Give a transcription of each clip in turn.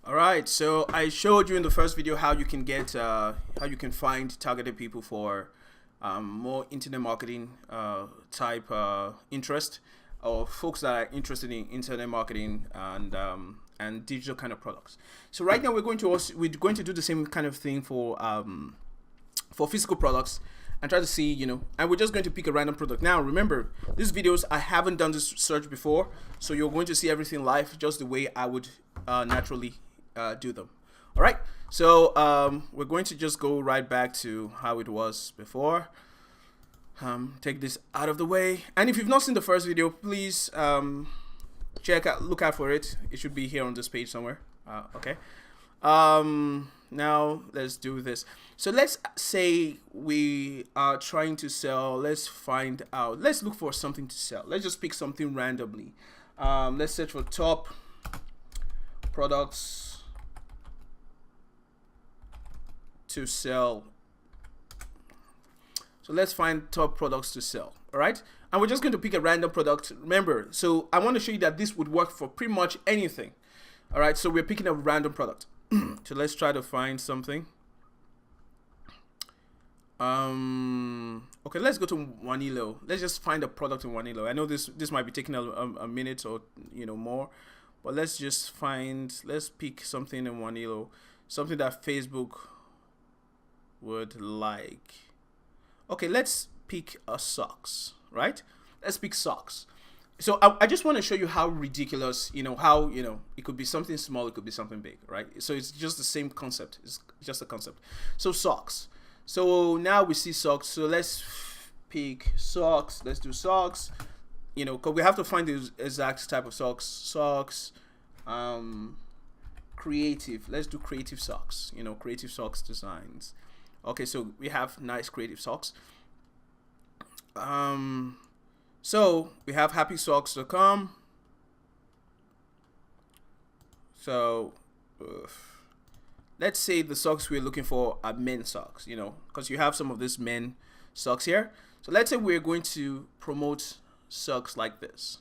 All right, so I showed you in the first video how you can get how you can find targeted people for more internet marketing type interest, or folks that are interested in internet marketing and digital kind of products. So right now we're going to do the same kind of thing for physical products and try to see, and we're just going to pick a random product. Now remember, these videos, I haven't done this search before, so you're going to see everything live just the way I would naturally do them. All right, so we're going to just go right back to how it was before. Take this out of the way, and if you've not seen the first video, please look out for it. It should be here on this page somewhere. Okay. Now let's do this. So let's say we are trying to sell. Let's look for something to sell. Let's just pick something randomly. Let's search for top products to sell. So let's find top products to sell. All right, and we're just going to pick a random product. Remember, so I want to show you that this would work for pretty much anything. All right, so we're picking a random product. So let's try to find something. Okay, let's go to Wanelo. Let's just find a product in Wanelo. I know this might be taking a minute or more, but let's pick something in Wanelo, something that Facebook would like. Okay, let's pick socks, right? Let's pick socks. So I just want to show you how ridiculous, how, it could be something small, it could be something big, right? So it's just the same concept. It's just a concept. So socks. So now we see socks. So let's pick socks. Let's do socks. Because we have to find the exact type of socks. Socks. Creative. Let's do creative socks. Creative socks designs. Okay, so we have nice creative socks. So we have happysocks.com. So let's say the socks we're looking for are men's socks, because you have some of these men socks here. So let's say we're going to promote socks like this.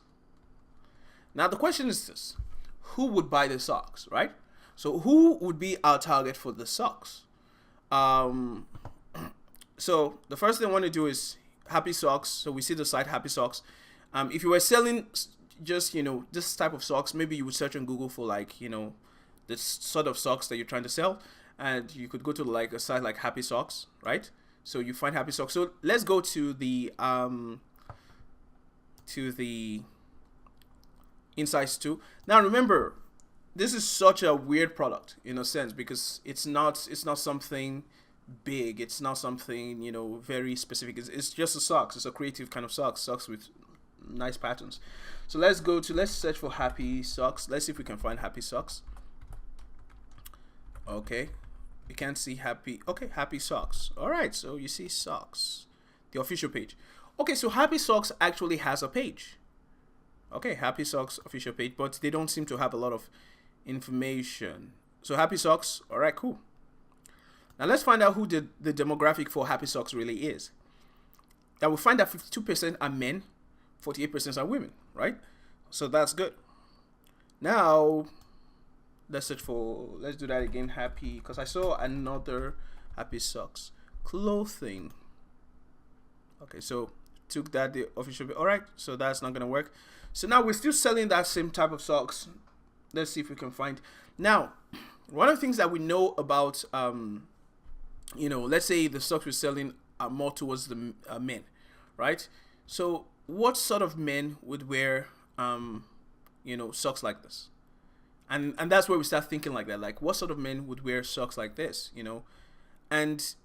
Now the question is this: who would buy the socks, right? So who would be our target for the socks? So the first thing I want to do is Happy Socks. So we see the site Happy Socks. If you were selling just this type of socks, maybe you would search on Google for this sort of socks that you're trying to sell, and you could go to a site like Happy Socks, right? So you find Happy Socks. So let's go to the Insights 2. Now remember, this is such a weird product in a sense, because it's not something big, it's not something very specific. It's just a socks. It's a creative kind of socks with nice patterns. So let's search for Happy Socks. Let's see if we can find Happy Socks. Okay, you can't see Happy. Okay, Happy Socks. All right, so you see socks, the official page. Okay, so Happy Socks actually has a page. Okay, Happy Socks official page, but they don't seem to have a lot of information. So Happy Socks. All right, cool. Now let's find out who the demographic for Happy Socks really is. Now we'll find that 52% are men, 48% are women, right? So that's good. Now let's do that again. Happy, because I saw another Happy Socks clothing. Okay, so took that the official. All right, so that's not gonna work. So now we're still selling that same type of socks. Let's see if we can find. Now, one of the things that we know about, let's say the socks we're selling are more towards the men, right? So what sort of men would wear, socks like this? And that's where we start thinking like that. Like, what sort of men would wear socks like this? And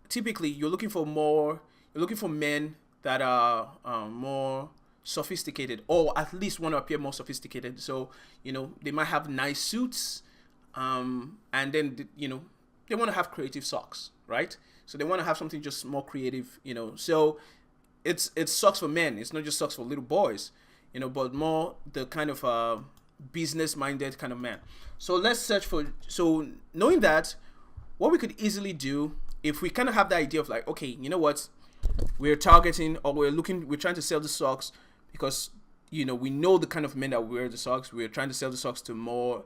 typically you're looking for men that are more sophisticated, or at least want to appear more sophisticated. So they might have nice suits, and then they want to have creative socks, right? So they want to have something just more creative, so it's socks for men. It's not just socks for little boys, but more the kind of business minded kind of man. So let's search for, so knowing that, what we could easily do, if we kind of have the idea of like, okay, you know what, we're targeting, or we're trying to sell the socks because we know the kind of men that wear the socks. We're trying to sell the socks to more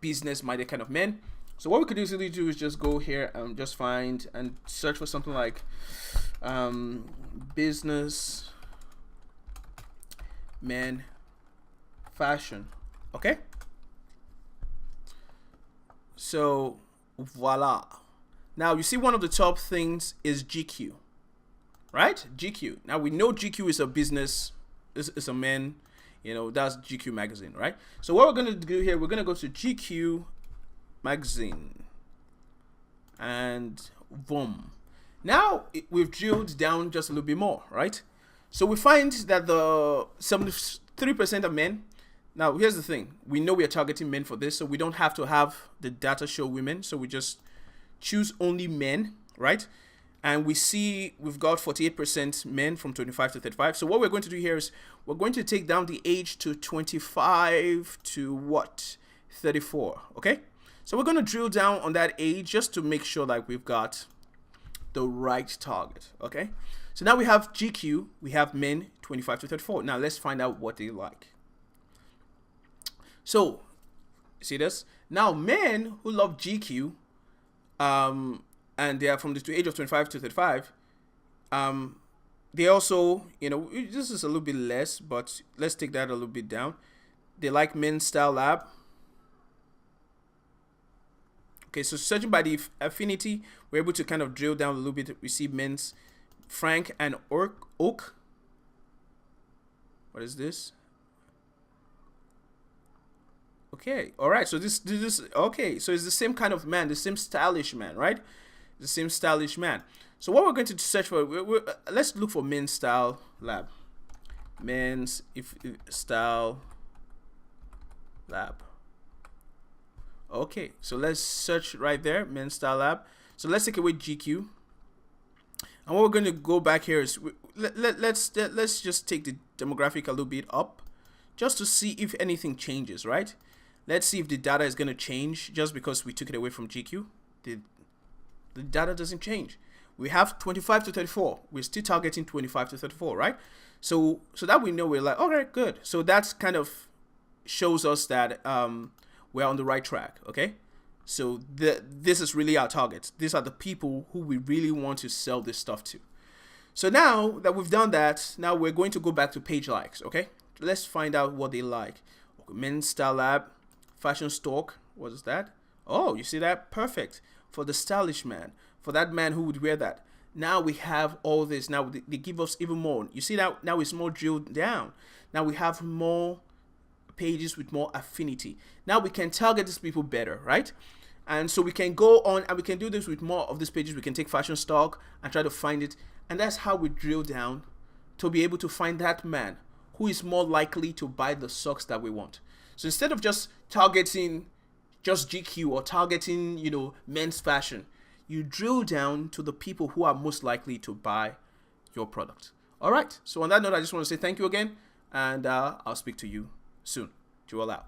business-minded kind of men. So what we could easily do is just go here and just find and search for something like business men fashion. Okay. So voila. Now you see one of the top things is GQ, right? GQ. Now we know GQ is a business, is a men, that's GQ magazine, right? So what we're going to do here, we're going to go to GQ magazine and boom. Now we've drilled down just a little bit more, right? So we find that the 73% of men. Now here's the thing, we know we are targeting men for this, so we don't have to have the data show women, so we just choose only men, right? And we see we've got 48% men from 25 to 35. So what we're going to do here is we're going to take down the age to 25 to what? 34, okay? So we're going to drill down on that age just to make sure that we've got the right target, okay? So now we have GQ, we have men 25 to 34. Now let's find out what they like. So, see this? Now men who love GQ, and they are from the age of 25 to 35, they also, this is a little bit less, but let's take that a little bit down. They like Men's Style Lab. Okay, so searching by the affinity, we're able to kind of drill down a little bit. We see Men's Frank and Oak. What is this? Okay, all right. So this okay. So it's the same kind of man, the same stylish man, right? The same stylish man. So what we're going to search for, let's look for Men's Style Lab. Men's Style Lab. Okay, so let's search right there, Men's Style Lab. So let's take away GQ. And what we're going to go back here is let's just take the demographic a little bit up, just to see if anything changes, right? Let's see if the data is going to change just because we took it away from GQ. The data doesn't change. We have 25 to 34. We're still targeting 25 to 34, right? So that we know, we're like, okay, good. So that's kind of shows us that we're on the right track, okay? So this is really our targets. These are the people who we really want to sell this stuff to. So now that we've done that, now we're going to go back to page likes, okay? Let's find out what they like. Okay, Men's Style Lab, Fashion Stock, what is that? Oh, you see that? Perfect. For the stylish man, for that man who would wear that. Now we have all this. Now they give us even more. You see that? Now it's more drilled down. Now we have more pages with more affinity. Now we can target these people better, right? And so we can go on and we can do this with more of these pages. We can take fashion stock and try to find it. And that's how we drill down to be able to find that man who is more likely to buy the socks that we want. So instead of just targeting just GQ or targeting, men's fashion, you drill down to the people who are most likely to buy your product. All right. So on that note, I just want to say thank you again, and I'll speak to you soon. Jewel out.